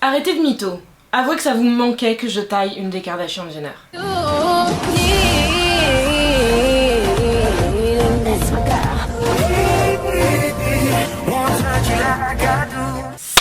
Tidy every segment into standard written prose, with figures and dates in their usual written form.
Arrêtez de mytho. Avouez que ça vous manquait que je taille une des Kardashian-Jenner.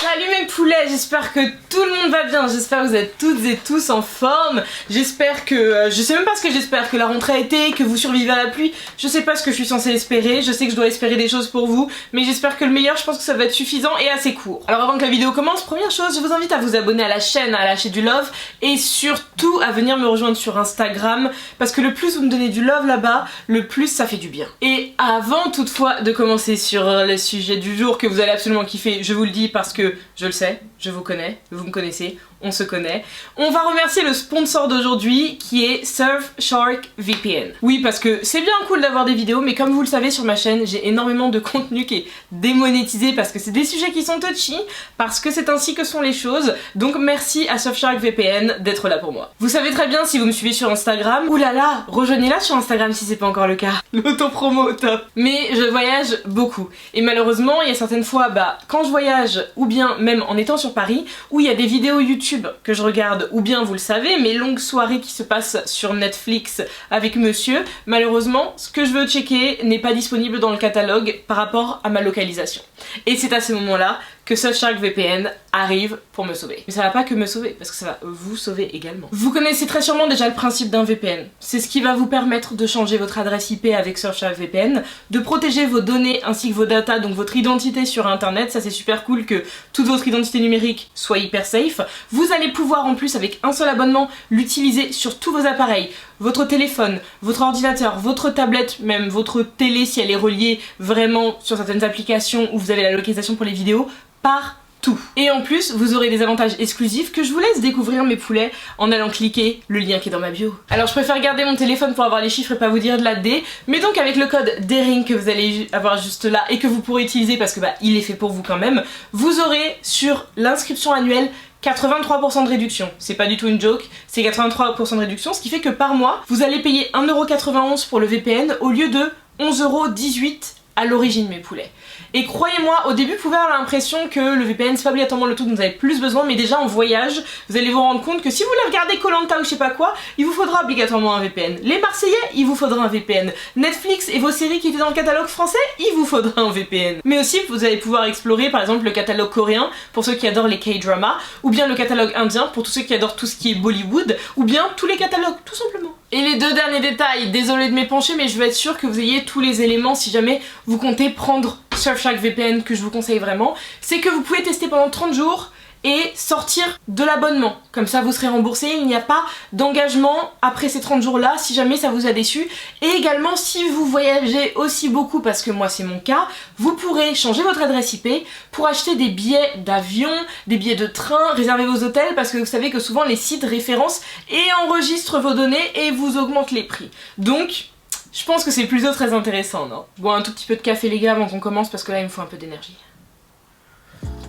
Salut mes poulets, j'espère que tout le monde va bien, j'espère que vous êtes toutes et tous en forme, j'espère que... je sais même pas ce que j'espère, que la rentrée a été, que vous survivez à la pluie, je sais pas ce que je suis censée espérer, je sais que je dois espérer des choses pour vous, mais j'espère que le meilleur, je pense que ça va être suffisant et assez court. Alors avant que la vidéo commence, première chose, je vous invite à vous abonner à la chaîne, à lâcher du love, et surtout à venir me rejoindre sur Instagram, parce que le plus vous me donnez du love là-bas, le plus ça fait du bien. Et avant toutefois de commencer sur le sujet du jour que vous allez absolument kiffer, je vous le dis parce que je le sais, je vous connais, vous me connaissez, on se connaît. On va remercier le sponsor d'aujourd'hui qui est Surfshark VPN. Oui, parce que c'est bien cool d'avoir des vidéos, mais comme vous le savez sur ma chaîne, j'ai énormément de contenu qui est démonétisé parce que c'est des sujets qui sont touchy, parce que c'est ainsi que sont les choses. Donc merci à Surfshark VPN d'être là pour moi. Vous savez très bien si vous me suivez sur Instagram, oulala, rejoignez-la sur Instagram si c'est pas encore le cas. L'auto-promo au top. Mais je voyage beaucoup. Et malheureusement, il y a certaines fois, quand je voyage, ou bien même en étant sur Paris, où il y a des vidéos YouTube que je regarde, ou bien vous le savez, mes longues soirées qui se passent sur Netflix avec monsieur, malheureusement, ce que je veux checker n'est pas disponible dans le catalogue par rapport à ma localisation. Et c'est à ce moment-là que Surfshark VPN arrive pour me sauver. Mais ça va pas que me sauver, parce que ça va vous sauver également. Vous connaissez très sûrement déjà le principe d'un VPN. C'est ce qui va vous permettre de changer votre adresse IP avec Surfshark VPN, de protéger vos données ainsi que vos datas, donc votre identité sur internet. Ça c'est super cool que toute votre identité numérique soit hyper safe. Vous allez pouvoir en plus avec un seul abonnement l'utiliser sur tous vos appareils. Votre téléphone, votre ordinateur, votre tablette, même votre télé si elle est reliée vraiment sur certaines applications où vous avez la localisation pour les vidéos, partout. Et en plus, vous aurez des avantages exclusifs que je vous laisse découvrir mes poulets en allant cliquer le lien qui est dans ma bio. Alors je préfère garder mon téléphone pour avoir les chiffres et pas vous dire de la D, mais donc avec le code DERING que vous allez avoir juste là et que vous pourrez utiliser parce que il est fait pour vous quand même, vous aurez sur l'inscription annuelle 83% de réduction. C'est pas du tout une joke, c'est 83% de réduction, ce qui fait que par mois, vous allez payer 1,91€ pour le VPN au lieu de 11,18€ à l'origine mes poulets. Et croyez-moi, au début vous pouvez avoir l'impression que le VPN c'est pas obligatoirement le truc dont vous avez plus besoin, mais déjà en voyage, vous allez vous rendre compte que si vous voulez regarder Koh-Lanta ou je sais pas quoi, il vous faudra obligatoirement un VPN. Les Marseillais, il vous faudra un VPN. Netflix et vos séries qui étaient dans le catalogue français, il vous faudra un VPN. Mais aussi vous allez pouvoir explorer par exemple le catalogue coréen pour ceux qui adorent les K-dramas, ou bien le catalogue indien pour tous ceux qui adorent tout ce qui est Bollywood, ou bien tous les catalogues tout simplement. Et les deux derniers détails, désolé de m'épancher, mais je veux être sûre que vous ayez tous les éléments si jamais vous comptez prendre Surfshark VPN, que je vous conseille vraiment, c'est que vous pouvez tester pendant 30 jours et sortir de l'abonnement. Comme ça vous serez remboursé, il n'y a pas d'engagement après ces 30 jours là si jamais ça vous a déçu. Et également si vous voyagez aussi beaucoup, parce que moi c'est mon cas, vous pourrez changer votre adresse IP pour acheter des billets d'avion, des billets de train, réserver vos hôtels, parce que vous savez que souvent les sites référencent et enregistrent vos données et vous augmentent les prix. Donc je pense que c'est plutôt très intéressant, non? Bon, un tout petit peu de café les gars avant qu'on commence parce que là il me faut un peu d'énergie.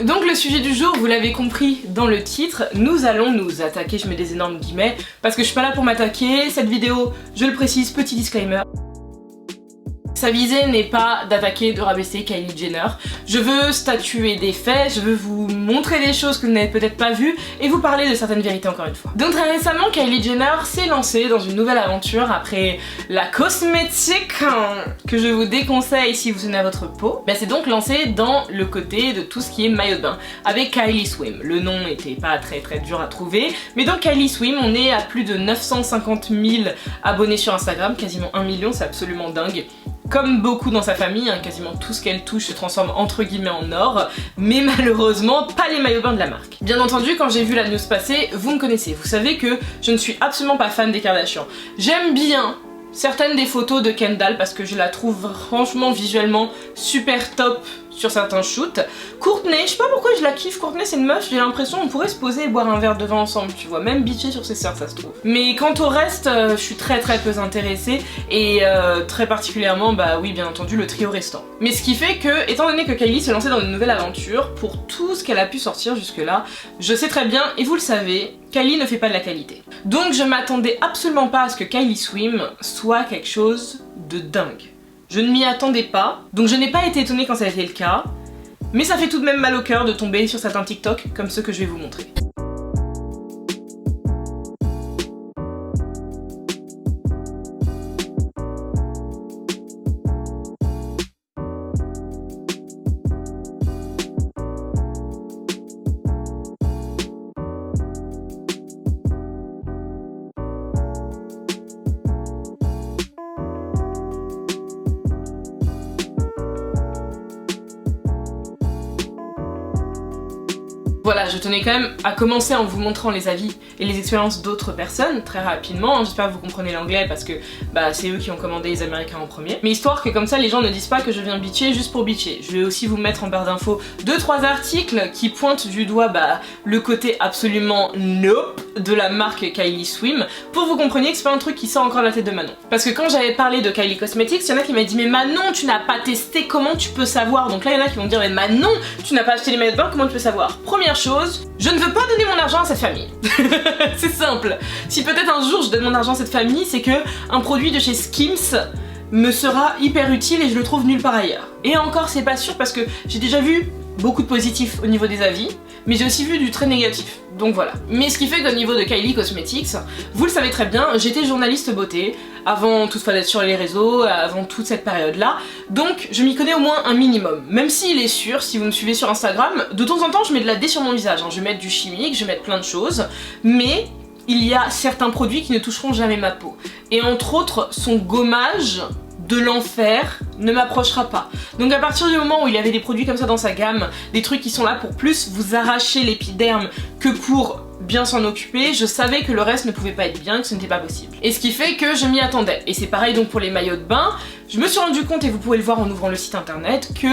Donc le sujet du jour, vous l'avez compris dans le titre, nous allons nous attaquer, je mets des énormes guillemets, parce que je suis pas là pour m'attaquer, cette vidéo, je le précise, petit disclaimer. Sa visée n'est pas d'attaquer, de rabaisser Kylie Jenner. Je veux statuer des faits, je veux vous montrer des choses que vous n'avez peut-être pas vues et vous parler de certaines vérités encore une fois. Donc très récemment, Kylie Jenner s'est lancée dans une nouvelle aventure après la cosmétique que je vous déconseille si vous tenez à votre peau. C'est donc lancée dans le côté de tout ce qui est maillot de bain avec Kylie Swim. Le nom n'était pas très dur à trouver, mais donc Kylie Swim, on est à plus de 950 000 abonnés sur Instagram, quasiment 1 million, c'est absolument dingue. Comme beaucoup dans sa famille, quasiment tout ce qu'elle touche se transforme entre guillemets en or, mais malheureusement pas les maillots bains de la marque. Bien entendu, quand j'ai vu la news passer, vous me connaissez, vous savez que je ne suis absolument pas fan des Kardashians. J'aime bien certaines des photos de Kendall parce que je la trouve franchement visuellement super top sur certains shoots. Kourtney, je sais pas pourquoi je la kiffe, Kourtney c'est une meuf, j'ai l'impression on pourrait se poser et boire un verre de vin ensemble, tu vois, même bitcher sur ses sœurs ça se trouve. Mais quant au reste, je suis très peu intéressée et très particulièrement, oui bien entendu, le trio restant. Mais ce qui fait que, étant donné que Kylie s'est lancée dans une nouvelle aventure, pour tout ce qu'elle a pu sortir jusque là, je sais très bien, et vous le savez, Kylie ne fait pas de la qualité. Donc je m'attendais absolument pas à ce que Kylie Swim soit quelque chose de dingue. Je ne m'y attendais pas, donc je n'ai pas été étonnée quand ça a été le cas. Mais ça fait tout de même mal au cœur de tomber sur certains TikTok comme ceux que je vais vous montrer. Voilà, je tenais quand même à commencer en vous montrant les avis et les expériences d'autres personnes, très rapidement. J'espère que vous comprenez l'anglais parce que c'est eux qui ont commandé les Américains en premier. Mais histoire que comme ça, les gens ne disent pas que je viens bitcher juste pour bitcher. Je vais aussi vous mettre en barre d'infos 2-3 articles qui pointent du doigt le côté absolument nope de la marque Kylie Swim pour que vous compreniez que c'est pas un truc qui sort encore de la tête de Manon. Parce que quand j'avais parlé de Kylie Cosmetics, il y en a qui m'avaient dit mais Manon, tu n'as pas testé, comment tu peux savoir? Donc là, il y en a qui vont me dire mais Manon, tu n'as pas acheté les maillots de bain, comment tu peux savoir? Première chose, je ne veux pas donner mon argent à cette famille. C'est simple. Si peut-être un jour je donne mon argent à cette famille, c'est que un produit de chez Skims me sera hyper utile et je le trouve nulle part ailleurs. Et encore, c'est pas sûr parce que j'ai déjà vu beaucoup de positifs au niveau des avis, mais j'ai aussi vu du très négatif. Donc voilà. Mais ce qui fait qu'au niveau de Kylie Cosmetics, vous le savez très bien, j'étais journaliste beauté avant toutefois d'être sur les réseaux, avant toute cette période-là, donc je m'y connais au moins un minimum. Même s'il est sûr, si vous me suivez sur Instagram, de temps en temps je mets de la D sur mon visage, je vais mettre du chimique, je vais mettre plein de choses, mais il y a certains produits qui ne toucheront jamais ma peau. Et entre autres, son gommage de l'enfer ne m'approchera pas. Donc à partir du moment où il y avait des produits comme ça dans sa gamme, des trucs qui sont là pour plus vous arracher l'épiderme que pour bien s'en occuper, je savais que le reste ne pouvait pas être bien, que ce n'était pas possible. Et ce qui fait que je m'y attendais. Et c'est pareil donc pour les maillots de bain, je me suis rendu compte, et vous pouvez le voir en ouvrant le site internet, que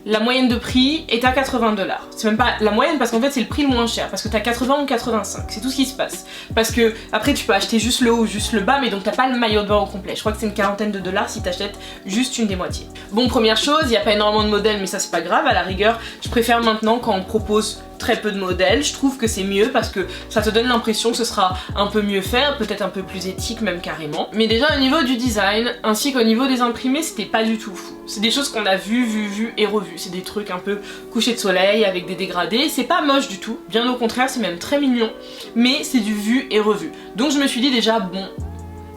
la moyenne de prix est à 80 $. C'est même pas la moyenne parce qu'en fait c'est le prix le moins cher, parce que t'as 80 ou 85, c'est tout ce qui se passe. Parce que après tu peux acheter juste le haut ou juste le bas, mais donc t'as pas le maillot de bain au complet. Je crois que c'est une quarantaine de dollars si t'achètes juste une des moitiés. Bon, première chose, il n'y a pas énormément de modèles, mais ça c'est pas grave, à la rigueur, je préfère maintenant quand on propose très peu de modèles, je trouve que c'est mieux parce que ça te donne l'impression que ce sera un peu mieux fait, peut-être un peu plus éthique même carrément. Mais déjà au niveau du design, ainsi qu'au niveau des imprimés, c'était pas du tout fou. C'est des choses qu'on a vu et revu. C'est des trucs un peu couchés de soleil avec des dégradés, c'est pas moche du tout, bien au contraire, c'est même très mignon, mais c'est du vu et revu. Donc je me suis dit déjà, bon,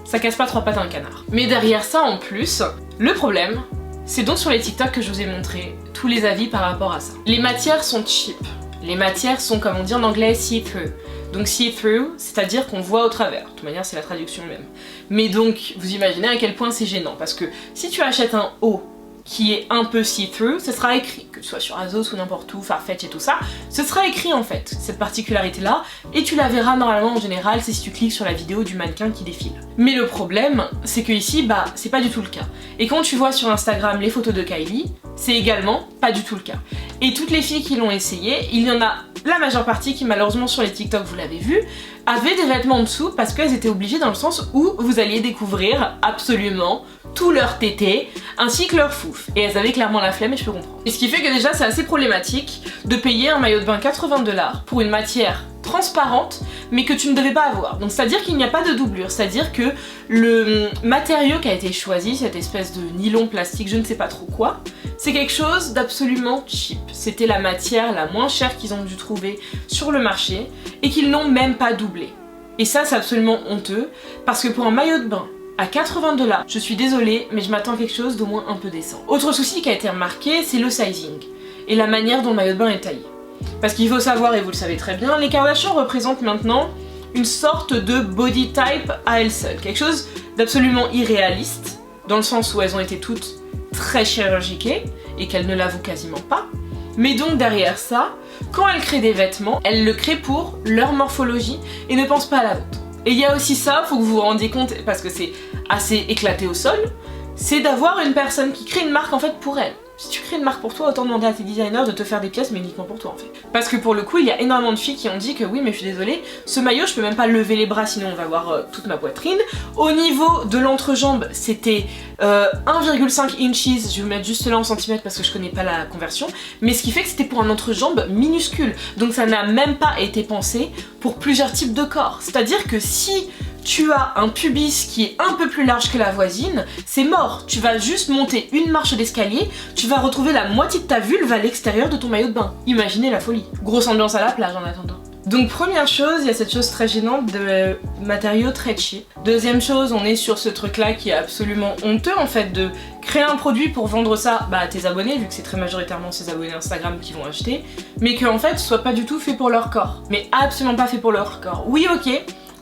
ça casse pas trois pattes à un canard. Mais derrière ça en plus, le problème, c'est donc sur les TikTok que je vous ai montré tous les avis par rapport à ça. Les matières sont cheap. Les matières sont, comme on dit en anglais, see-through. Donc see-through, c'est-à-dire qu'on voit au travers. De toute manière, c'est la traduction même. Mais donc, vous imaginez à quel point c'est gênant. Parce que si tu achètes un haut qui est un peu see-through, ce sera écrit, que ce soit sur Azos ou n'importe où, Farfetch et tout ça, ce sera écrit en fait, cette particularité-là, et tu la verras normalement en général, c'est si tu cliques sur la vidéo du mannequin qui défile. Mais le problème, c'est que ici, c'est pas du tout le cas. Et quand tu vois sur Instagram les photos de Kylie, c'est également pas du tout le cas. Et toutes les filles qui l'ont essayé, il y en a la majeure partie qui malheureusement sur les TikTok, vous l'avez vu, avaient des vêtements en dessous parce qu'elles étaient obligées dans le sens où vous alliez découvrir absolument tout leur tété ainsi que leur fouf. Et elles avaient clairement la flemme et je peux comprendre. Et ce qui fait que déjà c'est assez problématique de payer un maillot de bain 80 $ pour une matière transparente mais que tu ne devais pas avoir. Donc c'est à dire qu'il n'y a pas de doublure, c'est à dire que le matériau qui a été choisi, cette espèce de nylon plastique, je ne sais pas trop quoi, c'est quelque chose d'absolument cheap. C'était la matière la moins chère qu'ils ont dû trouver sur le marché et qu'ils n'ont même pas doublé. Et ça c'est absolument honteux parce que pour un maillot de bain à 80 $, je suis désolée mais je m'attends à quelque chose d'au moins un peu décent. Autre souci qui a été remarqué, c'est le sizing et la manière dont le maillot de bain est taillé. Parce qu'il faut savoir, et vous le savez très bien, les Kardashians représentent maintenant une sorte de body type à elles seules. Quelque chose d'absolument irréaliste, dans le sens où elles ont été toutes très chirurgiquées et qu'elles ne l'avouent quasiment pas. Mais donc derrière ça, quand elles créent des vêtements, elles le créent pour leur morphologie et ne pensent pas à la vôtre. Et il y a aussi ça, faut que vous vous rendiez compte, parce que c'est assez éclaté au sol, c'est d'avoir une personne qui crée une marque en fait pour elle. Si tu crées une marque pour toi, autant demander à tes designers de te faire des pièces mais uniquement pour toi en fait. Parce que pour le coup, il y a énormément de filles qui ont dit que oui mais je suis désolée, ce maillot je peux même pas lever les bras sinon on va voir toute ma poitrine. Au niveau de l'entrejambe, c'était 1,5 inches, je vais vous mettre juste là en centimètres parce que je connais pas la conversion, mais ce qui fait que c'était pour un entrejambe minuscule. Donc ça n'a même pas été pensé pour plusieurs types de corps. C'est-à-dire que si tu as un pubis qui est un peu plus large que la voisine, c'est mort. Tu vas juste monter une marche d'escalier, tu vas retrouver la moitié de ta vulve à l'extérieur de ton maillot de bain. Imaginez la folie. Grosse ambiance à la plage en attendant. Donc première chose, il y a cette chose très gênante de matériaux très cheap. Deuxième chose, on est sur ce truc là qui est absolument honteux en fait, de créer un produit pour vendre ça à tes abonnés, vu que c'est très majoritairement ces abonnés Instagram qui vont acheter, mais qu'en fait ce soit pas du tout fait pour leur corps. Mais absolument pas fait pour leur corps. Oui, ok,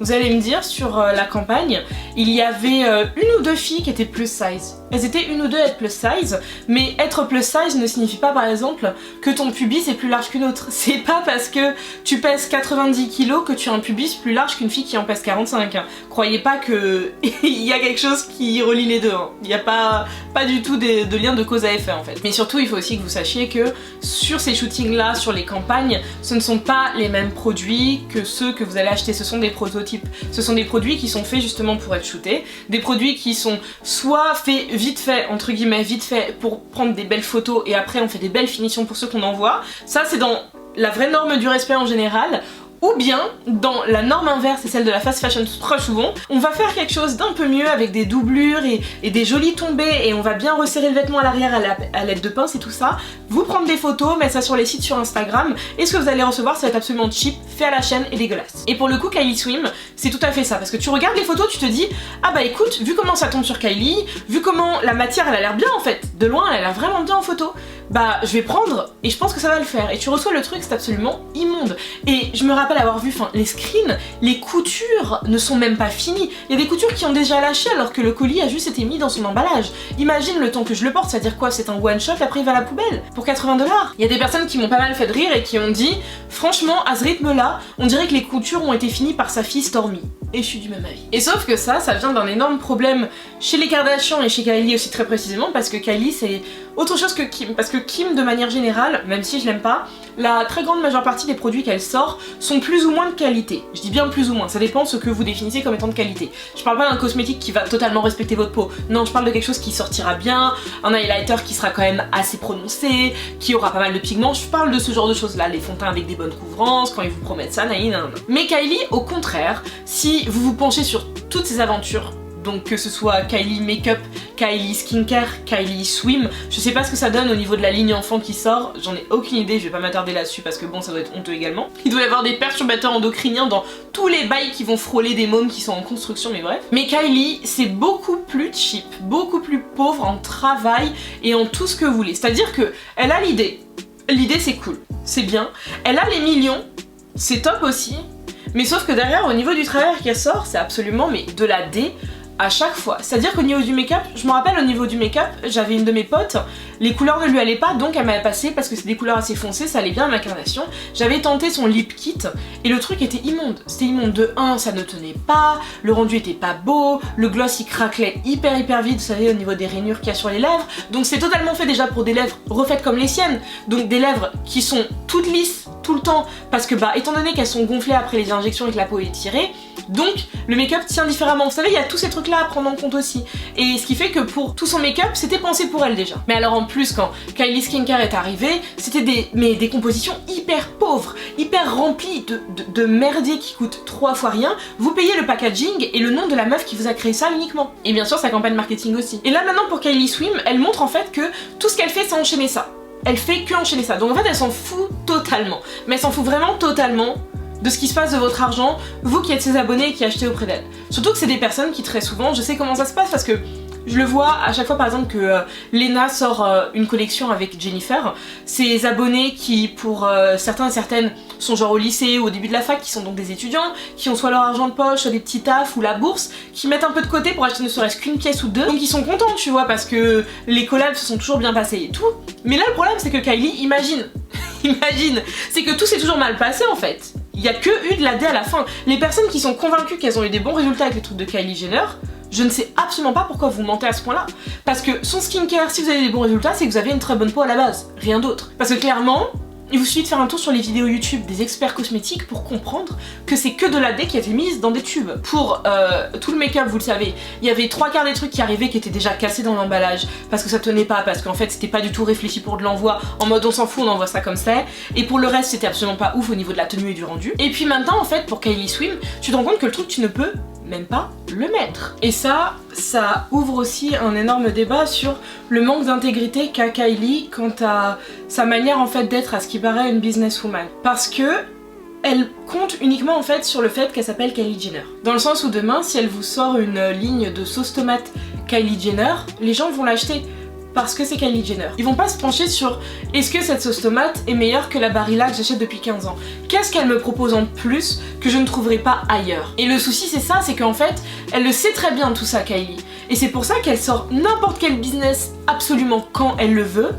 vous allez me dire, sur la campagne, il y avait une ou deux filles qui étaient plus size. Elles étaient une ou deux à être plus size, mais être plus size ne signifie pas par exemple que ton pubis est plus large qu'une autre. C'est pas parce que tu pèses 90 kg que tu as un pubis plus large qu'une fille qui en pèse 45. Hein. Croyez pas que il y a quelque chose qui relie les deux. Hein. Il n'y a pas du tout de lien de cause à effet en fait. Mais surtout, il faut aussi que vous sachiez que sur ces shootings là, sur les campagnes, ce ne sont pas les mêmes produits que ceux que vous allez acheter. Ce sont des prototypes. Ce sont des produits qui sont faits justement pour être shootés. Des produits qui sont soit faits vite fait, entre guillemets vite fait, pour prendre des belles photos et après on fait des belles finitions pour ceux qu'on envoie. Ça c'est dans la vraie norme du respect en général. Ou bien, dans la norme inverse et celle de la fast fashion très souvent, on va faire quelque chose d'un peu mieux avec des doublures et des jolies tombées et on va bien resserrer le vêtement à l'arrière à l'aide de pinces et tout ça. Vous prendre des photos, mettre ça sur les sites sur Instagram et ce que vous allez recevoir ça va être absolument cheap, fait à la chaîne et dégueulasse. Et pour le coup Kylie Swim, c'est tout à fait ça parce que tu regardes les photos, tu te dis ah bah écoute, vu comment ça tombe sur Kylie, vu comment la matière elle a l'air bien en fait, de loin elle a l'air vraiment bien en photo, bah je vais prendre et je pense que ça va le faire. Et tu reçois le truc, c'est absolument immonde. Et je me rappelle avoir vu les screens, les coutures ne sont même pas finies. Il y a des coutures qui ont déjà lâché alors que le colis a juste été mis dans son emballage. Imagine le temps que je le porte, c'est-à-dire quoi? C'est un one shot, après il va à la poubelle pour 80 $. Il y a des personnes qui m'ont pas mal fait de rire et qui ont dit franchement à ce rythme là, on dirait que les coutures ont été finies par sa fille Stormi. Et je suis du même avis. Et sauf que ça vient d'un énorme problème chez les Kardashian et chez Kylie aussi très précisément parce que Kylie c'est autre chose que Kim. Parce que Kim de manière générale, même si je l'aime pas, la très grande majeure partie des produits qu'elle sort sont plus ou moins de qualité. Je dis bien plus ou moins, ça dépend ce que vous définissez comme étant de qualité. Je parle pas d'un cosmétique qui va totalement respecter votre peau. Non, je parle de quelque chose qui sortira bien, un highlighter qui sera quand même assez prononcé, qui aura pas mal de pigments. Je parle de ce genre de choses là, les fonds de teint avec des bonnes couvrances, quand ils vous promettent ça, naïna. Mais Kylie, au contraire, si vous vous penchez sur toutes ces aventures, donc que ce soit Kylie Makeup, Kylie Skincare, Kylie Swim, je sais pas ce que ça donne au niveau de la ligne enfant qui sort, j'en ai aucune idée, je vais pas m'attarder là-dessus parce que bon ça doit être honteux également. Il doit y avoir des perturbateurs endocriniens dans tous les bails qui vont frôler des mômes qui sont en construction, mais bref. Mais Kylie c'est beaucoup plus cheap, beaucoup plus pauvre en travail et en tout ce que vous voulez, c'est-à-dire que elle a l'idée c'est cool, c'est bien, elle a les millions, c'est top aussi, mais sauf que derrière au niveau du travail qu'elle sort, c'est absolument mais de la D à chaque fois. C'est-à-dire qu'au niveau du make-up, je me rappelle au niveau du make-up, j'avais une de mes potes, les couleurs ne lui allaient pas donc elle m'avait passé parce que c'est des couleurs assez foncées, ça allait bien à ma carnation. J'avais tenté son lip kit et le truc était immonde. C'était immonde de 1, ça ne tenait pas, le rendu était pas beau, le gloss il craquelait hyper vite, vous savez au niveau des rainures qu'il y a sur les lèvres. Donc c'est totalement fait déjà pour des lèvres refaites comme les siennes. Donc des lèvres qui sont toutes lisses tout le temps parce que bah étant donné qu'elles sont gonflées après les injections et que la peau est tirée, donc le make-up tient différemment. Vous savez il y a tous ces trucs là à prendre en compte aussi. Et ce qui fait que pour tout son make-up c'était pensé pour elle déjà. Mais alors en plus quand Kylie Skincare est arrivée, c'était des compositions hyper pauvres, hyper remplies de merdier qui coûtent 3 fois rien. Vous payez le packaging et le nom de la meuf qui vous a créé ça uniquement. Et bien sûr sa campagne marketing aussi. Et là maintenant pour Kylie Swim, elle montre en fait que tout ce qu'elle fait c'est enchaîner ça. Elle fait que enchaîner ça. Donc en fait elle s'en fout totalement. Mais elle s'en fout vraiment totalement de ce qui se passe de votre argent, vous qui êtes ses abonnés et qui achetez auprès d'elle. Surtout que c'est des personnes qui très souvent, je sais comment ça se passe parce que je le vois à chaque fois par exemple que Lena sort une collection avec Jennifer, ses abonnés qui pour certains et certaines sont genre au lycée ou au début de la fac, qui sont donc des étudiants, qui ont soit leur argent de poche, soit des petits tafs ou la bourse, qui mettent un peu de côté pour acheter ne serait-ce qu'une pièce ou deux, donc ils sont contents tu vois parce que les collabs se sont toujours bien passés et tout. Mais là le problème c'est que Kylie, imagine, c'est que tout s'est toujours mal passé en fait. Il y a que eu de la D à la fin. Les personnes qui sont convaincues qu'elles ont eu des bons résultats avec les trucs de Kylie Jenner, je ne sais absolument pas pourquoi vous mentez à ce point-là. Parce que son skincare, si vous avez des bons résultats, c'est que vous avez une très bonne peau à la base. Rien d'autre. Parce que clairement, il vous suffit de faire un tour sur les vidéos YouTube des experts cosmétiques pour comprendre que c'est que de la D qui a été mise dans des tubes. Pour tout le make-up, vous le savez, il y avait 3/4 des trucs qui arrivaient qui étaient déjà cassés dans l'emballage parce que ça tenait pas, parce qu'en fait c'était pas du tout réfléchi pour de l'envoi, en mode on s'en fout, on envoie ça comme ça. Et pour le reste, c'était absolument pas ouf au niveau de la tenue et du rendu. Et puis maintenant, en fait, pour Kylie Swim, tu te rends compte que le truc, tu ne peux même pas le mettre. Et ça ouvre aussi un énorme débat sur le manque d'intégrité qu'a Kylie quant à sa manière en fait d'être à ce qui paraît une businesswoman. Parce que elle compte uniquement en fait sur le fait qu'elle s'appelle Kylie Jenner. Dans le sens où demain, si elle vous sort une ligne de sauce tomate Kylie Jenner, les gens vont l'acheter parce que c'est Kylie Jenner. Ils vont pas se pencher sur est-ce que cette sauce tomate est meilleure que la Barilla que j'achète depuis 15 ans. Qu'est-ce qu'elle me propose en plus que je ne trouverai pas ailleurs. Et le souci c'est ça, c'est qu'en fait, elle le sait très bien tout ça Kylie. Et c'est pour ça qu'elle sort n'importe quel business absolument quand elle le veut.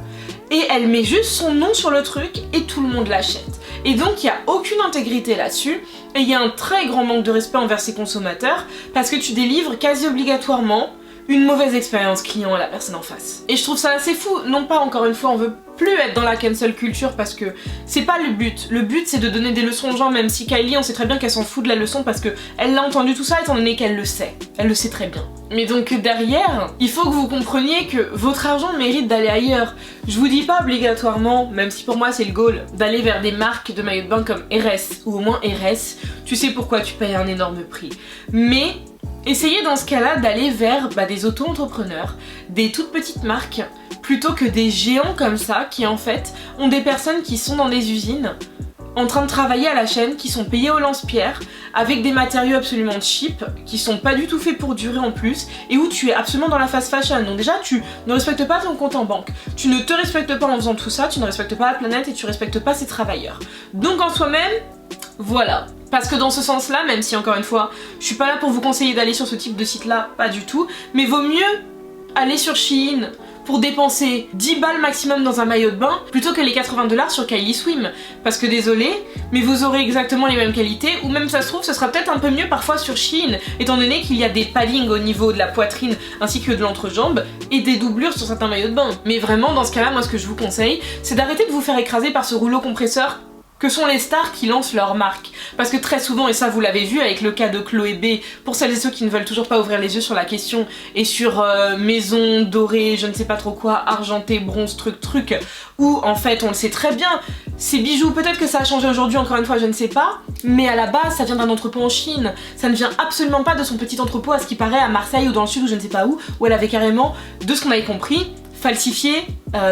Et elle met juste son nom sur le truc et tout le monde l'achète. Et donc il n'y a aucune intégrité là-dessus et il y a un très grand manque de respect envers ses consommateurs parce que tu délivres quasi obligatoirement une mauvaise expérience client à la personne en face. Et je trouve ça assez fou, non pas encore une fois on veut plus être dans la cancel culture parce que c'est pas le but. Le but c'est de donner des leçons aux gens, même si Kylie on sait très bien qu'elle s'en fout de la leçon parce que elle l'a entendu tout ça étant donné qu'elle le sait. Elle le sait très bien. Mais donc derrière, il faut que vous compreniez que votre argent mérite d'aller ailleurs. Je vous dis pas obligatoirement, même si pour moi c'est le goal, d'aller vers des marques de maillots de bain comme RS ou au moins RS. Tu sais pourquoi tu payes un énorme prix. Mais essayez dans ce cas-là d'aller vers des auto-entrepreneurs, des toutes petites marques, plutôt que des géants comme ça qui en fait ont des personnes qui sont dans des usines en train de travailler à la chaîne, qui sont payés au lance-pierre, avec des matériaux absolument cheap, qui sont pas du tout faits pour durer en plus, et où tu es absolument dans la fast fashion. Donc déjà, tu ne respectes pas ton compte en banque, tu ne te respectes pas en faisant tout ça, tu ne respectes pas la planète et tu respectes pas ses travailleurs. Donc en soi-même, voilà. Parce que dans ce sens-là, même si encore une fois, je suis pas là pour vous conseiller d'aller sur ce type de site-là, pas du tout, mais vaut mieux aller sur Shein pour dépenser 10 balles maximum dans un maillot de bain plutôt que les 80 $ sur Kylie Swim. Parce que désolé, mais vous aurez exactement les mêmes qualités, ou même ça se trouve, ce sera peut-être un peu mieux parfois sur Shein, étant donné qu'il y a des paddings au niveau de la poitrine ainsi que de l'entrejambe et des doublures sur certains maillots de bain. Mais vraiment, dans ce cas-là, moi ce que je vous conseille, c'est d'arrêter de vous faire écraser par ce rouleau compresseur que sont les stars qui lancent leur marque. Parce que très souvent, et ça vous l'avez vu avec le cas de Chloé B, pour celles et ceux qui ne veulent toujours pas ouvrir les yeux sur la question, et sur maison dorée, je ne sais pas trop quoi, argenté, bronze, truc, où en fait on le sait très bien, ces bijoux, peut-être que ça a changé aujourd'hui, encore une fois je ne sais pas, mais à la base ça vient d'un entrepôt en Chine, ça ne vient absolument pas de son petit entrepôt à ce qui paraît à Marseille ou dans le sud ou je ne sais pas où elle avait carrément, de ce qu'on avait compris, falsifier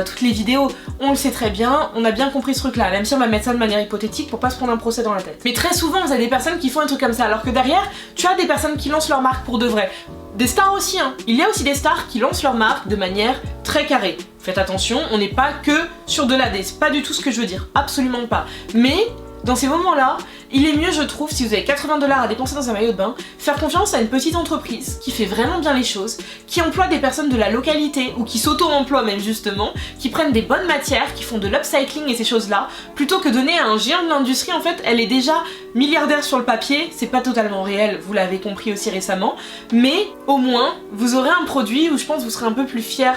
toutes les vidéos. On le sait très bien, on a bien compris ce truc là, même si on va mettre ça de manière hypothétique pour pas se prendre un procès dans la tête. Mais très souvent vous avez des personnes qui font un truc comme ça, alors que derrière tu as des personnes qui lancent leur marque pour de vrai. Des stars aussi hein, il y a aussi des stars qui lancent leur marque de manière très carrée. Faites attention, on n'est pas que sur de l'AD, c'est pas du tout ce que je veux dire, absolument pas. Mais dans ces moments-là, il est mieux, je trouve, si vous avez 80 $ à dépenser dans un maillot de bain, faire confiance à une petite entreprise qui fait vraiment bien les choses, qui emploie des personnes de la localité ou qui s'auto-emploient même justement, qui prennent des bonnes matières, qui font de l'upcycling et ces choses-là, plutôt que donner à un géant de l'industrie. En fait, elle est déjà milliardaire sur le papier, c'est pas totalement réel, vous l'avez compris aussi récemment, mais au moins, vous aurez un produit où je pense que vous serez un peu plus fiers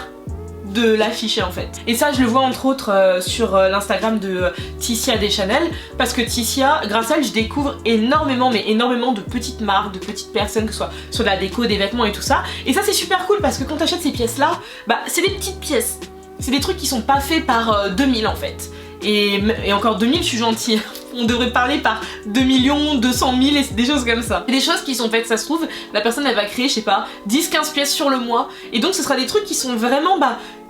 de l'afficher en fait. Et ça je le vois entre autres sur l'Instagram de Tissia Deschanel, parce que Tissia, grâce à elle je découvre énormément, mais énormément de petites marques, de petites personnes, que ce soit sur la déco, des vêtements et tout ça. Et ça c'est super cool parce que quand t'achètes ces pièces là, c'est des petites pièces. C'est des trucs qui sont pas faits par 2000 en fait. Et encore 2000 je suis gentille. On devrait parler par 2 200 000 et des choses comme ça. Et des choses qui sont faites, ça se trouve, la personne elle va créer, je sais pas, 10-15 pièces sur le mois. Et donc ce sera des trucs qui sont vraiment,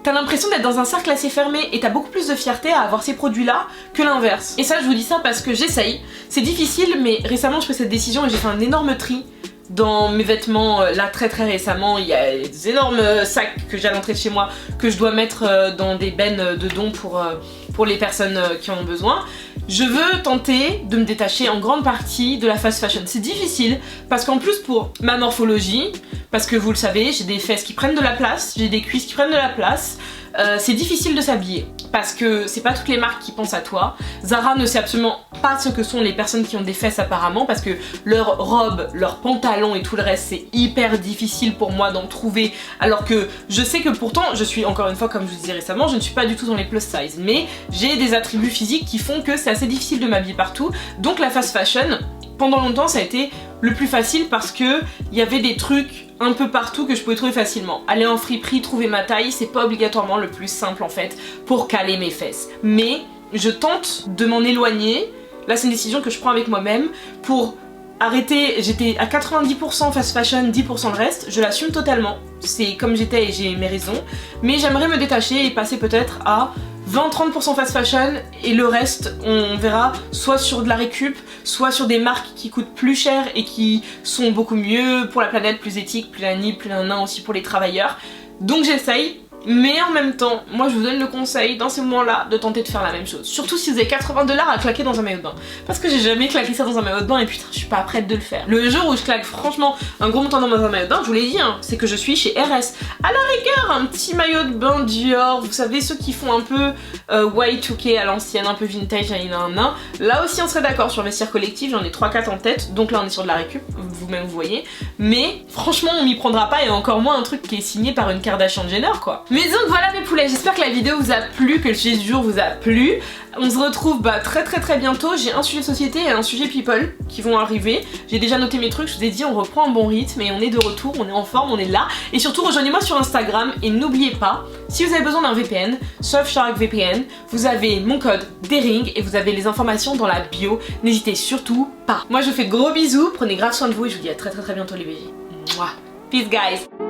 t'as l'impression d'être dans un cercle assez fermé et t'as beaucoup plus de fierté à avoir ces produits-là que l'inverse. Et ça, je vous dis ça parce que j'essaye. C'est difficile, mais récemment, je fais cette décision et j'ai fait un énorme tri dans mes vêtements. Là, très récemment, il y a des énormes sacs que j'ai à l'entrée de chez moi que je dois mettre dans des bennes de dons pour les personnes qui en ont besoin. Je veux tenter de me détacher en grande partie de la fast fashion. C'est difficile parce qu'en plus pour ma morphologie, parce que vous le savez, j'ai des fesses qui prennent de la place, j'ai des cuisses qui prennent de la place, c'est difficile de s'habiller parce que c'est pas toutes les marques qui pensent à toi. Zara ne sait absolument pas ce que sont les personnes qui ont des fesses apparemment, parce que leurs robes, leurs pantalons et tout le reste c'est hyper difficile pour moi d'en trouver, alors que je sais que pourtant je suis, encore une fois comme je vous disais récemment, je ne suis pas du tout dans les plus size, mais j'ai des attributs physiques qui font que c'est assez difficile de m'habiller partout. Donc la fast fashion, pendant longtemps ça a été le plus facile parce que il y avait des trucs un peu partout que je pouvais trouver facilement. Aller en friperie, trouver ma taille, c'est pas obligatoirement le plus simple en fait pour caler mes fesses. Mais je tente de m'en éloigner, là c'est une décision que je prends avec moi-même, pour arrêté, j'étais à 90% fast fashion, 10% le reste, je l'assume totalement, c'est comme j'étais et j'ai mes raisons, mais j'aimerais me détacher et passer peut-être à 20-30% fast fashion et le reste on verra soit sur de la récup, soit sur des marques qui coûtent plus cher et qui sont beaucoup mieux pour la planète, plus éthique, plus nani, plus nanan aussi pour les travailleurs. Donc j'essaye. Mais en même temps, moi je vous donne le conseil dans ces moments-là de tenter de faire la même chose. Surtout si vous avez 80 $ à claquer dans un maillot de bain. Parce que j'ai jamais claqué ça dans un maillot de bain et putain je suis pas prête de le faire. Le jour où je claque franchement un gros montant dans un maillot de bain, je vous l'ai dit hein, c'est que je suis chez RS. À la rigueur un petit maillot de bain Dior, vous savez ceux qui font un peu Y2K à l'ancienne, un peu vintage, là aussi on serait d'accord sur vestiaire collectif, j'en ai 3-4 en tête, donc là on est sur de la récup, vous-même vous voyez. Mais franchement on m'y prendra pas et encore moins un truc qui est signé par une Kardashian Jenner quoi. Mais donc voilà mes poulets, j'espère que la vidéo vous a plu, que le sujet du jour vous a plu. On se retrouve très bientôt, j'ai un sujet société et un sujet people qui vont arriver. J'ai déjà noté mes trucs, je vous ai dit on reprend un bon rythme et on est de retour, on est en forme, on est là. Et surtout rejoignez-moi sur Instagram et n'oubliez pas, si vous avez besoin d'un VPN, Surfshark VPN, vous avez mon code DERING et vous avez les informations dans la bio, n'hésitez surtout pas. Moi je vous fais de gros bisous, prenez grave soin de vous et je vous dis à très bientôt les BG. Mouah. Peace guys.